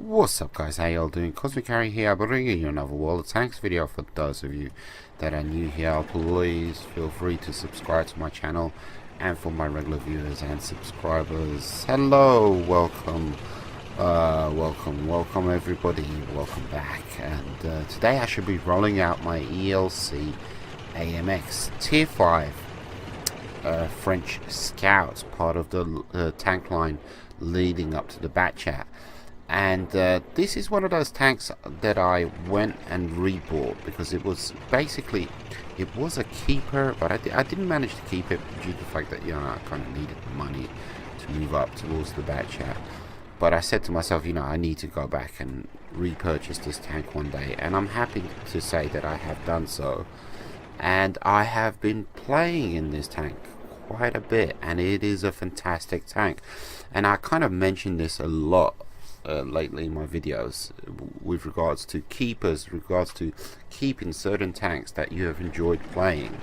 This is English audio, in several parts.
What's up guys, how y'all doing? Cosmic Harry here, bringing you another World of Tanks video. For those of you that are new here, please feel free to subscribe to my channel, and for my regular viewers and subscribers, hello, welcome, welcome everybody, welcome back. And today I should be rolling out my ELC AMX Tier 5 French Scouts, part of the tank line leading up to the bat chat. And this is one of those tanks that I went and rebought because it was basically, it was a keeper, but I didn't manage to keep it due to the fact that, you know, I kind of needed the money to move up towards the bat chat. But I said to myself, you know, I need to go back and repurchase this tank one day, and I'm happy to say that I have done so. And I have been playing in this tank quite a bit, and it is a fantastic tank. And I kind of mentioned this a lot lately in my videos with regards to keepers, regards to keeping certain tanks that you have enjoyed playing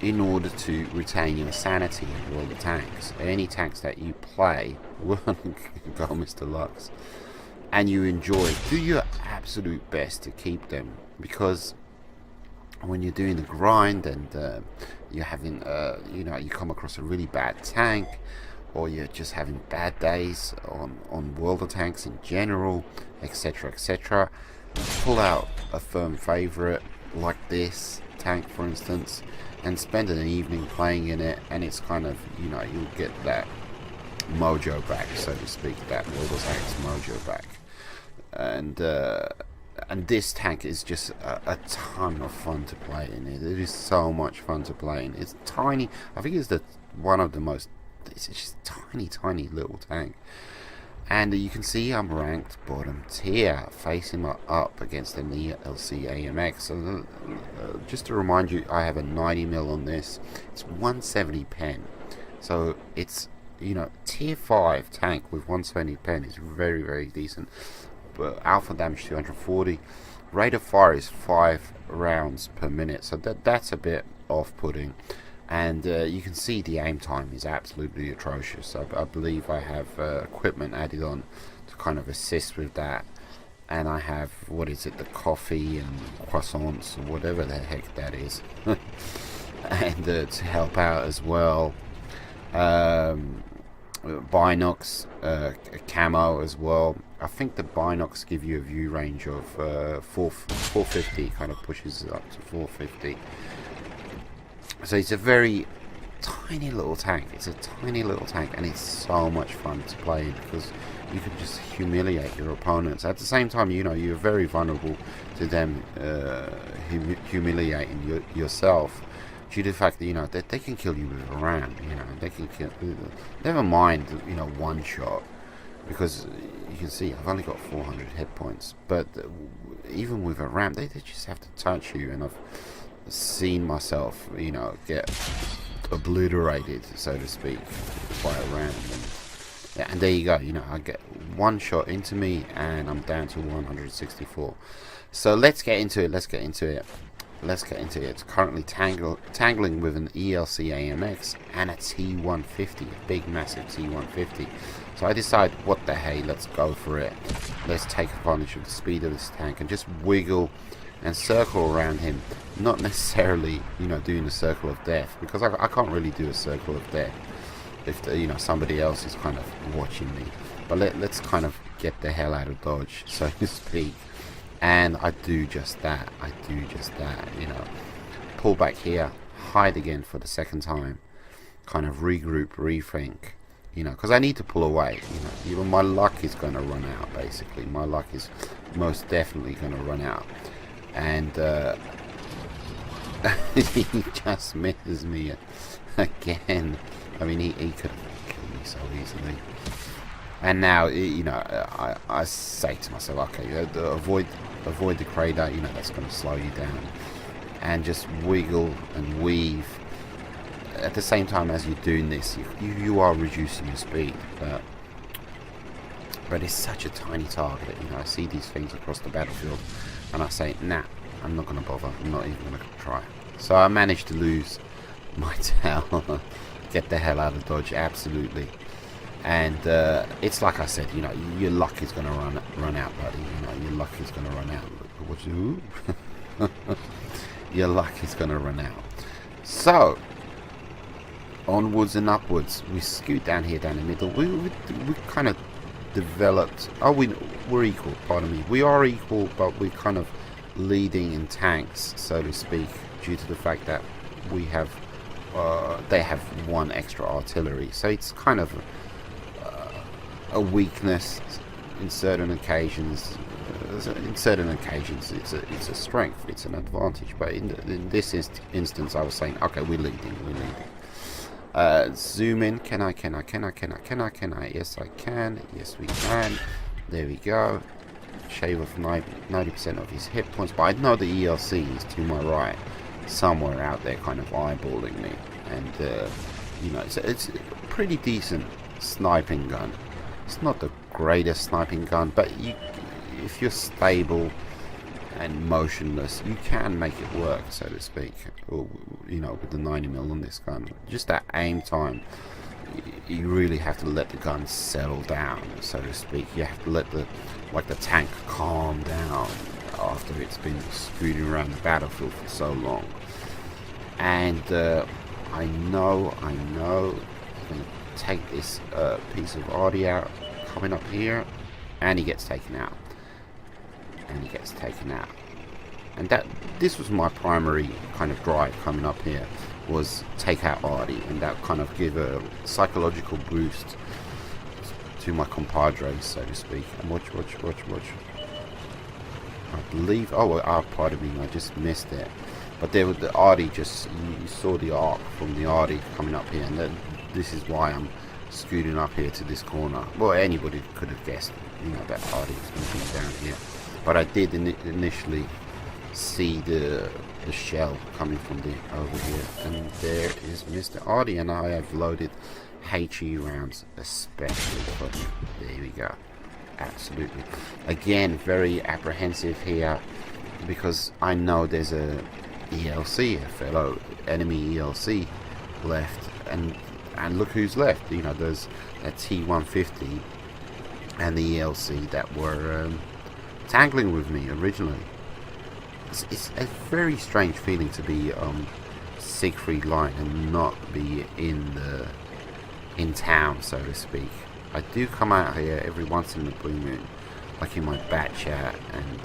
in order to retain your sanity in all the tanks. Any tanks that you play, go Mr. Lux, and you enjoy, do your absolute best to keep them, because when you're doing the grind and you're having you know, you come across a really bad tank, or you're just having bad days on World of Tanks in general, etc, etc, pull out a firm favorite like this tank, for instance, and spend an evening playing in it, and it's kind of, you know, you'll get that mojo back, so to speak, that World of Tanks mojo back. And this tank is just a ton of fun to play in. It is so much fun to play in. It's tiny. I think it's one of the most, it's just tiny little tank. And you can see I'm ranked bottom tier, facing up against an ELC AMX. So, just to remind you, I have a 90mm on this. It's 170 pen, so it's, you know, tier 5 tank with 170 pen is very decent. But alpha damage 240, rate of fire is 5 rounds per minute, so that's a bit off-putting. And you can see the aim time is absolutely atrocious. I believe I have equipment added on to kind of assist with that. And I have, what is it, the coffee and croissants, or whatever the heck that is. And to help out as well. Binocs, camo as well. I think the Binocs give you a view range of 450, kind of pushes it up to 450. So it's a very tiny little tank. It's a tiny little tank, and it's so much fun to play because you can just humiliate your opponents. At the same time, you know, you're very vulnerable to them humiliating yourself, due to the fact that, you know, that they can kill you with a ram. You know, they can kill. Never mind, you know, one shot, because you can see I've only got 400 hit points. But even with a ram, they just have to touch you, and I've seen myself, you know, get obliterated, so to speak, by a ram. And, yeah, and there you go. You know, I get one shot into me, and I'm down to 164. So let's get into it. Let's get into it. It's currently tangling with an ELC AMX and a T150, a big massive T150. So I decide, what the hey, let's go for it. Let's take advantage of the speed of this tank and just wiggle and circle around him. Not necessarily, you know, doing a circle of death, because I can't really do a circle of death if you know, somebody else is kind of watching me. But let's kind of get the hell out of dodge, so to speak. And I do just that. You know, pull back here, hide again for the second time, kind of regroup, rethink, you know, because I need to pull away. You know, even my luck is going to run out. Basically, my luck is most definitely going to run out. And he just misses me again. I mean, he could have killed me so easily. And now, you know, I say to myself, okay, avoid the crater, you know, that's going to slow you down, and just wiggle and weave. At the same time as you're doing this, you are reducing your speed, but it's such a tiny target. You know, I see these things across the battlefield, and I say, nah, I'm not going to bother. I'm not even going to try. So I managed to lose my tail, get the hell out of dodge, absolutely. And it's like I said, you know, your luck is going to run out, buddy. You know, your luck is going to run out. What you? Your luck is going to run out. So onwards and upwards, we scoot down here, down the middle. We kind of developed. Oh, we're equal. Pardon me. We are equal, but we're kind of leading in tanks, so to speak, due to the fact that we have. They have one extra artillery, so it's kind of a weakness in certain occasions. In certain occasions, it's a strength, it's an advantage. But in this instance, I was saying, okay, we're leading. Zoom in. Can I? Yes, I can. Yes, we can. There we go. Shave off 90% of his hit points. But I know the ELC is to my right, somewhere out there, kind of eyeballing me. And you know, it's a pretty decent sniping gun. It's not the greatest sniping gun, but if you're stable and motionless, you can make it work, so to speak. Or, you know, with the 90mm on this gun, just that aim time, you really have to let the gun settle down, so to speak. You have to let the tank calm down after it's been scooting around the battlefield for so long. And I know I'm gonna take this piece of Artie out, coming up here, and he gets taken out. And this was my primary kind of drive coming up here, was take out Artie, and that kind of give a psychological boost to my compadres, so to speak. And watch. I believe, pardon me, I just missed it. But there was the Artie, just, you saw the arc from the Artie coming up here, and this is why I'm scooting up here to this corner. Well, anybody could have guessed, you know, that Artie was going to be down here. But I did initially see the shell coming from over here, and there is Mr. Artie, and I have loaded HE rounds especially for him. There we go. Absolutely. Again, very apprehensive here, because I know there's a ELC, a fellow enemy ELC left, and look who's left. You know, there's a T-150 and the ELC that were tangling with me originally. It's a very strange feeling to be Siegfried Line and not be in town, so to speak. I do come out here every once in a blue moon, like in my bat chat, and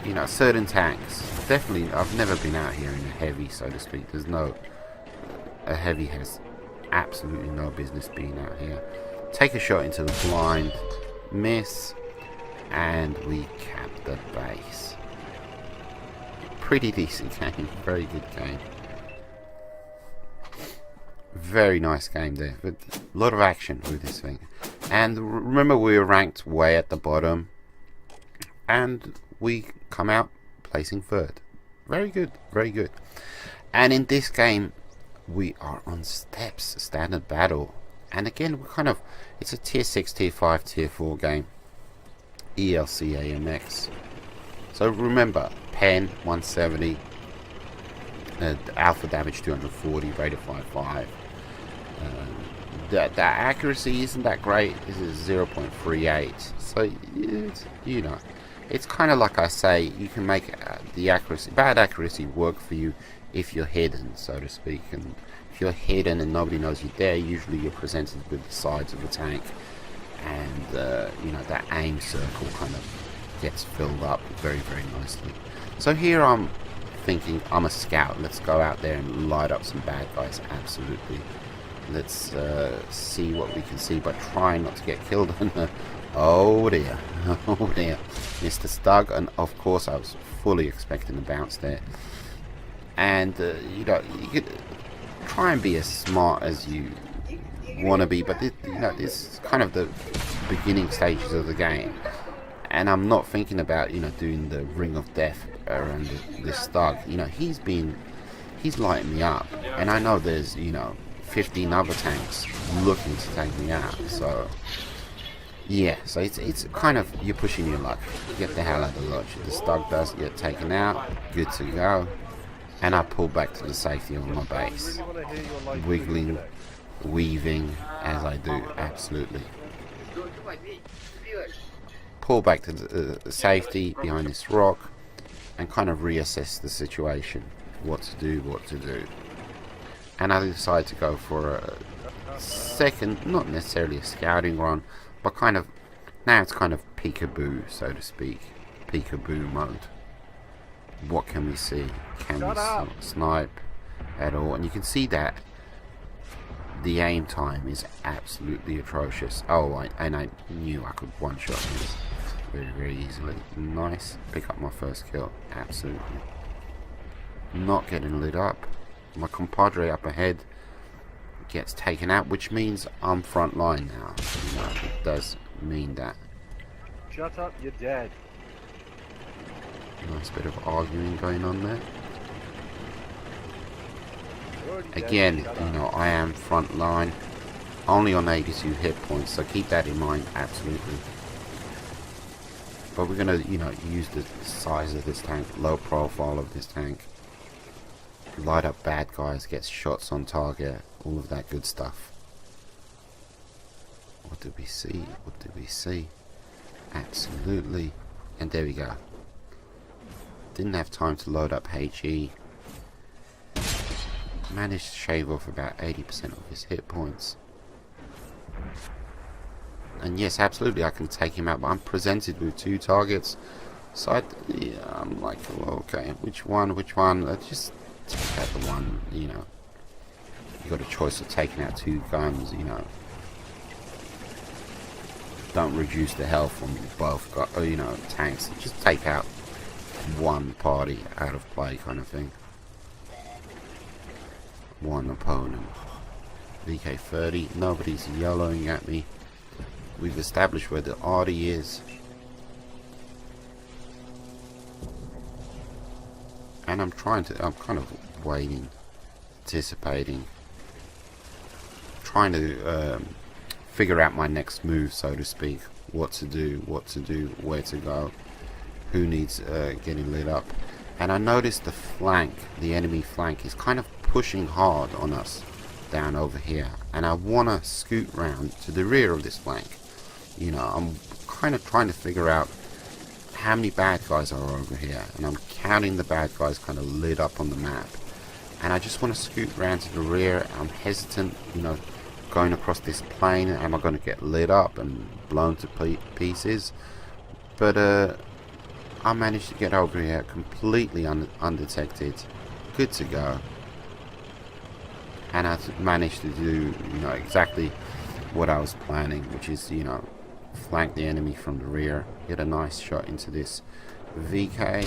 you know, certain tanks. Definitely, I've never been out here in a heavy, so to speak. A heavy has absolutely no business being out here. Take a shot into the blind, miss, and we cap the base. Pretty decent game, very good game. Very nice game there, but a lot of action with this thing. And remember, we were ranked way at the bottom, and we come out placing third. Very good, very good. And in this game, we are on steps, standard battle. And again, it's a tier 6, tier 5, tier 4 game. ELC AMX. So remember, pen 170, alpha damage 240, rate of 5.5. The accuracy isn't that great. This is 0.38. So you know, it's kind of like I say, you can make the accuracy, bad accuracy, work for you if you're hidden, so to speak. And if you're hidden and nobody knows you're there, usually you're presented with the sides of the tank, and you know, that aim circle kind of gets filled up very, very nicely. So here I'm thinking, I'm a scout. Let's go out there and light up some bad guys. Absolutely. Let's see what we can see, but try not to get killed. Oh dear, oh dear, Mr. Stug. And of course I was fully expecting a bounce there. And you know, you could try and be as smart as you want to be, but you know, this is kind of the beginning stages of the game, and I'm not thinking about, you know, doing the ring of death around this Stug. You know, he's lighting me up, and I know there's, you know, 15 other tanks looking to take me out. So yeah, so it's kind of, you're pushing your luck. Get the hell out of the lodge. The Stug does get taken out. Good to go. And I pull back to the safety of my base, wiggling weaving as I do, absolutely. Pull back to the safety behind this rock and kind of reassess the situation, what to do. And I decided to go for a second, not necessarily a scouting run, but kind of, now it's kind of peekaboo, so to speak, peekaboo mode. What can we see? Can we snipe at all? And you can see that the aim time is absolutely atrocious. Oh, and I knew I could one-shot this very easily. Nice. Pick up my first kill. Absolutely. Not getting lit up. My compadre up ahead gets taken out, which means I'm front line now. You know, it does mean that. Shut up, you're dead. Nice bit of arguing going on there. Again, you know, I am front line, only on 82 hit points, so keep that in mind, absolutely. But we're gonna, you know, use the size of this tank, low profile of this tank, light up bad guys, get shots on target, all of that good stuff. What did we see? What did we see? Absolutely. And there we go. Didn't have time to load up HE. Managed to shave off about 80% of his hit points. And yes, absolutely, I can take him out, but I'm presented with 2 targets. So I'm like, well, okay, which one? Let's just take out the one, you know. You got a choice of taking out 2 guns, you know. Don't reduce the health on both, you know, tanks. Just take out one party out of play, kind of thing. One opponent. VK30. Nobody's yellowing at me. We've established where the Artie is. And I'm kind of waiting, anticipating, trying to figure out my next move, so to speak. What to do, where to go, who needs getting lit up. And I noticed the flank, the enemy flank, is kind of pushing hard on us down over here. And I want to scoot round to the rear of this flank. You know, I'm kind of trying to figure out how many bad guys are over here. And I'm counting the bad guys kind of lit up on the map. And I just want to scoot round to the rear. I'm hesitant, you know, going across this plane. Am I going to get lit up and blown to pieces? But I managed to get over here completely undetected. Good to go. And I managed to do, you know, exactly what I was planning, which is, you know, flank the enemy from the rear, get a nice shot into this VK.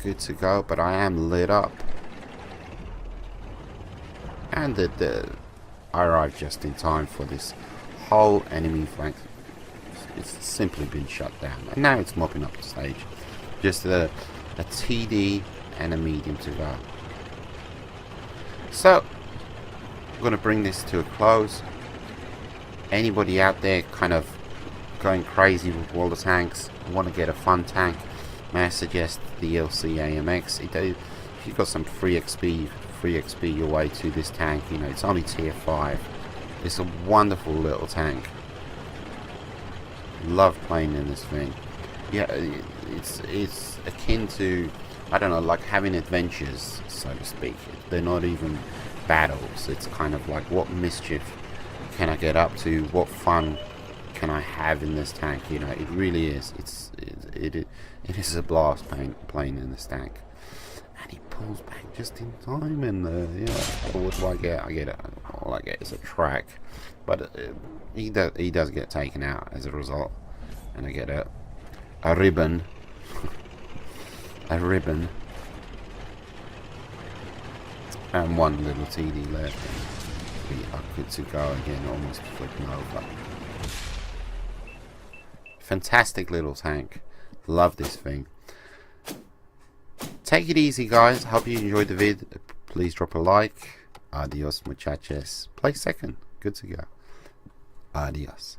Good to go, but I am lit up. And I arrived just in time for this whole enemy flank. It's simply been shut down, and now it's mopping up the stage. Just a TD and a medium to go. So I'm going to bring this to a close. Anybody out there kind of going crazy with all the tanks, want to get a fun tank, may I suggest the ELC AMX. If you've got some free XP your way to this tank, you know, it's only tier 5. It's a wonderful little tank. Love playing in this thing. Yeah, it's akin to, I don't know, like having adventures, so to speak. They're not even battles. It's kind of like, what mischief can I get up to? What fun can I have in this tank? You know, it really is. It is a blast playing in this tank. And he pulls back just in time, and yeah, what do I get? All I get is a track, but he does get taken out as a result, and I get a ribbon, a ribbon, and one little TD left. And we are good to go again, almost flipping over. Fantastic little tank. Love this thing. Take it easy, guys. Hope you enjoyed the vid. Please drop a like. Adios, muchachos. Play second. Good to go. Adios.